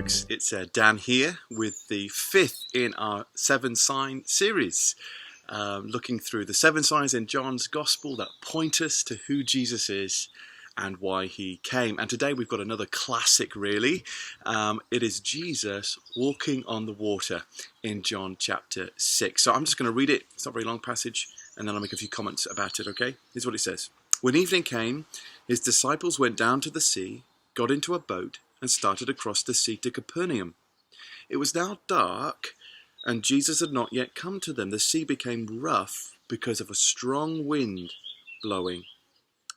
folks. It's Dan here with the fifth in our 7-sign series, looking through the 7 signs in John's Gospel that point us to who Jesus is and why he came. And today we've got another classic, really. It is Jesus walking on the water in John chapter 6. So I'm just going to read it. It's not a very long passage, and then I'll make a few comments about it, okay? Here's what it says. When evening came, his disciples went down to the sea, got into a boat, and started across the sea to Capernaum. It was now dark, and Jesus had not yet come to them. The sea became rough because of a strong wind blowing.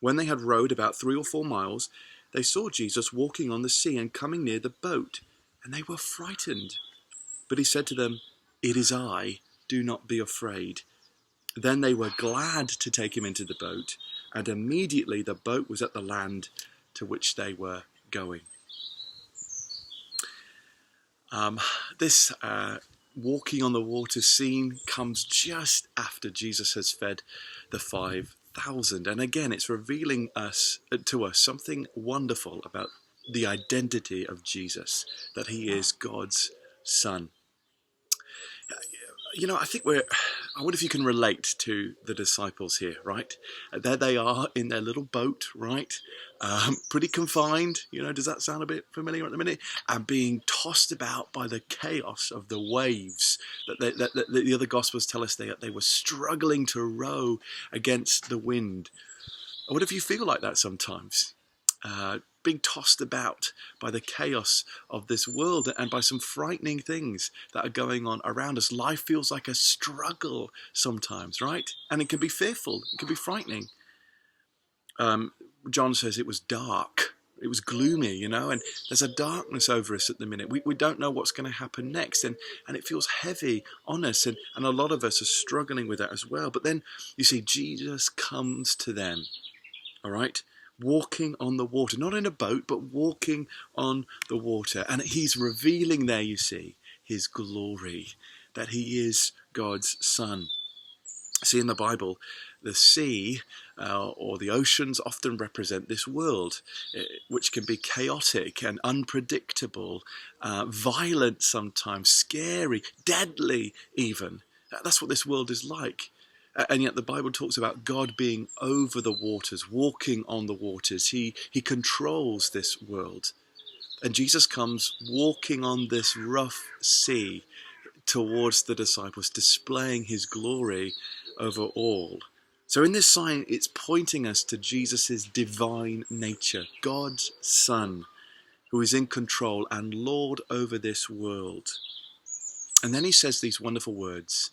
When they had rowed about 3 or 4 miles, they saw Jesus walking on the sea and coming near the boat, and they were frightened. But he said to them, "It is I, do not be afraid." Then they were glad to take him into the boat, and immediately the boat was at the land to which they were going. This walking on the water scene comes just after Jesus has fed the 5,000. And again, it's revealing to us something wonderful about the identity of Jesus, that he is God's Son. You know, I wonder if you can relate to the disciples here, right? There they are in their little boat, right? Pretty confined, does that sound a bit familiar at the minute? And being tossed about by the chaos of the waves. That the other Gospels tell us they were struggling to row against the wind. I wonder if you feel like that sometimes. Being tossed about by the chaos of this world and by some frightening things that are going on around us. Life feels like a struggle sometimes, right? And it can be fearful, it can be frightening. John says it was dark, it was gloomy, and there's a darkness over us at the minute. We don't know what's going to happen next, and it feels heavy on us, and a lot of us are struggling with that as well. But then you see Jesus comes to them, all right? Walking on the water, not in a boat, but walking on the water. And he's revealing there, you see, his glory, that he is God's Son. See, in the Bible, the sea or the oceans often represent this world, which can be chaotic and unpredictable, violent sometimes, scary, deadly even. That's what this world is like. And yet the Bible talks about God being over the waters, walking on the waters. He controls this world. And Jesus comes walking on this rough sea towards the disciples, displaying his glory over all. So in this sign, it's pointing us to Jesus' divine nature, God's Son, who is in control and Lord over this world. And then he says these wonderful words,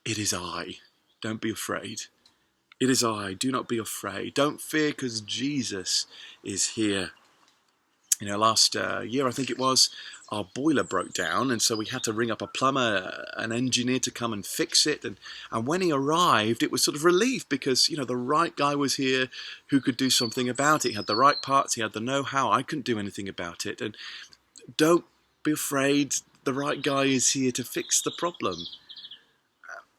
"It is I. Don't be afraid. It is I. Do not be afraid. Don't fear, because Jesus is here." Last year, I think it was, our boiler broke down, and so we had to ring up a plumber, an engineer to come and fix it. And when he arrived, it was sort of relief because, the right guy was here who could do something about it. He had the right parts. He had the know-how. I couldn't do anything about it. And don't be afraid. The right guy is here to fix the problem.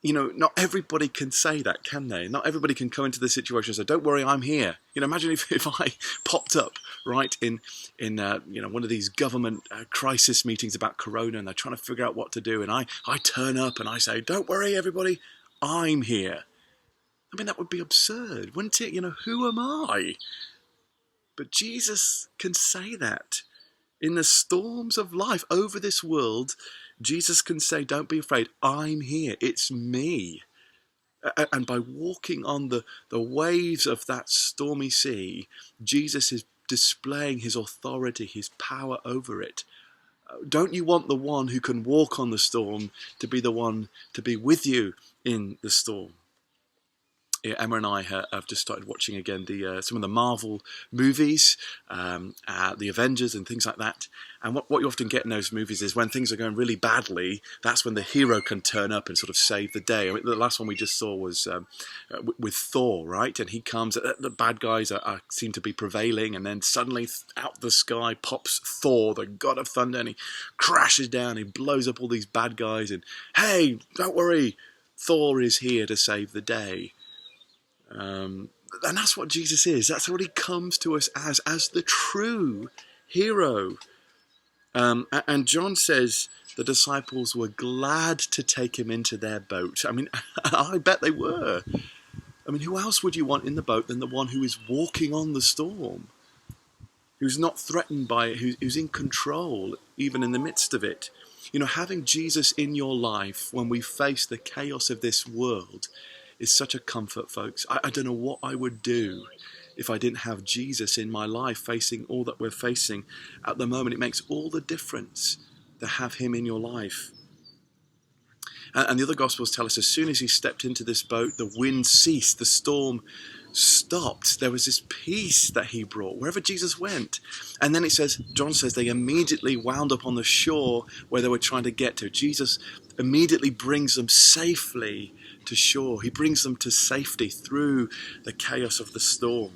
Not everybody can say that, can they? Not everybody can come into the situation and say, "Don't worry, I'm here." Imagine if I popped up, right, in one of these government crisis meetings about Corona, and they're trying to figure out what to do, and I turn up and I say, "Don't worry, everybody, I'm here." I mean, that would be absurd, wouldn't it? Who am I? But Jesus can say that. In the storms of life over this world, Jesus can say, "Don't be afraid, I'm here, it's me." And by walking on the waves of that stormy sea, Jesus is displaying his authority, his power over it. Don't you want the one who can walk on the storm to be the one to be with you in the storm? Emma and I have just started watching again some of the Marvel movies, the Avengers and things like that. And what you often get in those movies is when things are going really badly, that's when the hero can turn up and sort of save the day. I mean, the last one we just saw was with Thor, right? And he comes, the bad guys seem to be prevailing, and then suddenly out the sky pops Thor, the god of thunder, and he crashes down, he blows up all these bad guys, and hey, don't worry, Thor is here to save the day. And that's what Jesus is. That's what he comes to us as the true hero. And John says the disciples were glad to take him into their boat. I mean, I bet they were. I mean, who else would you want in the boat than the one who is walking on the storm, who's not threatened by it, who's in control, even in the midst of it? You know, having Jesus in your life when we face the chaos of this world is such a comfort, folks. I don't know what I would do if I didn't have Jesus in my life facing all that we're facing at the moment. It makes all the difference to have him in your life. And the other Gospels tell us as soon as he stepped into this boat, the wind ceased, the storm stopped. There was this peace that he brought wherever Jesus went. And then it says, John says, they immediately wound up on the shore where they were trying to get to. Jesus immediately brings them safely to shore. He brings them to safety through the chaos of the storm.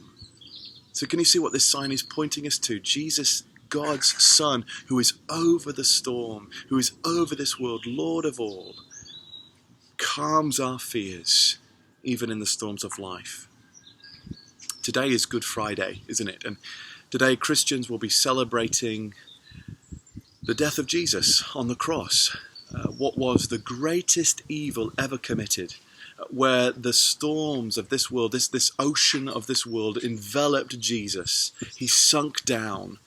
So can you see what this sign is pointing us to? Jesus, God's Son, who is over the storm, who is over this world, Lord of all, calms our fears, even in the storms of life. Today is Good Friday, isn't it? And today Christians will be celebrating the death of Jesus on the cross, what was the greatest evil ever committed, where the storms of this world, this ocean of this world enveloped Jesus. He sunk down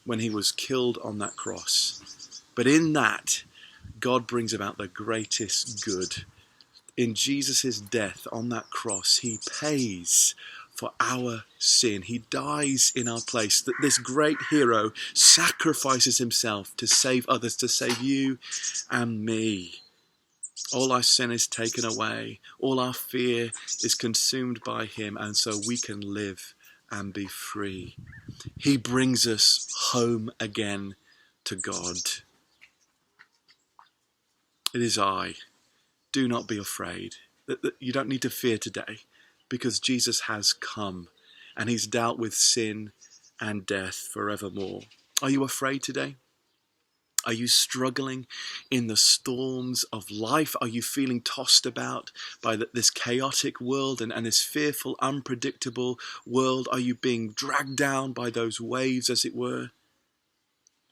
when he was killed on that cross. But in that, God brings about the greatest good. In Jesus' death on that cross, he pays for our sin. He dies in our place. That this great hero sacrifices himself to save others, to save you and me. All our sin is taken away. All our fear is consumed by him, and so we can live and be free. He brings us home again to God. It is I. Do not be afraid. You don't need to fear today, because Jesus has come and he's dealt with sin and death forevermore. Are you afraid today? Are you struggling in the storms of life? Are you feeling tossed about by this chaotic world and this fearful, unpredictable world? Are you being dragged down by those waves, as it were?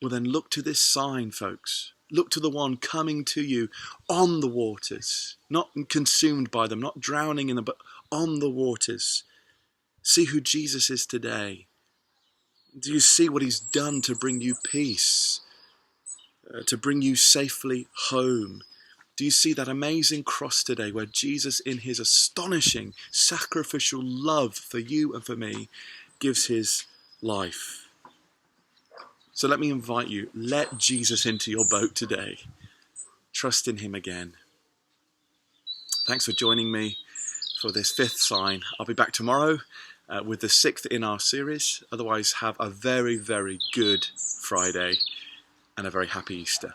Well, then look to this sign, folks. Look to the one coming to you on the waters, not consumed by them, not drowning in them, but on the waters. See who Jesus is today. Do you see what he's done to bring you peace, to bring you safely home? Do you see that amazing cross today where Jesus, in his astonishing sacrificial love for you and for me, gives his life? So let me invite you, let Jesus into your boat today. Trust in him again. Thanks for joining me for this fifth sign. I'll be back tomorrow with the sixth in our series. Otherwise, have a very, very good Friday and a very happy Easter.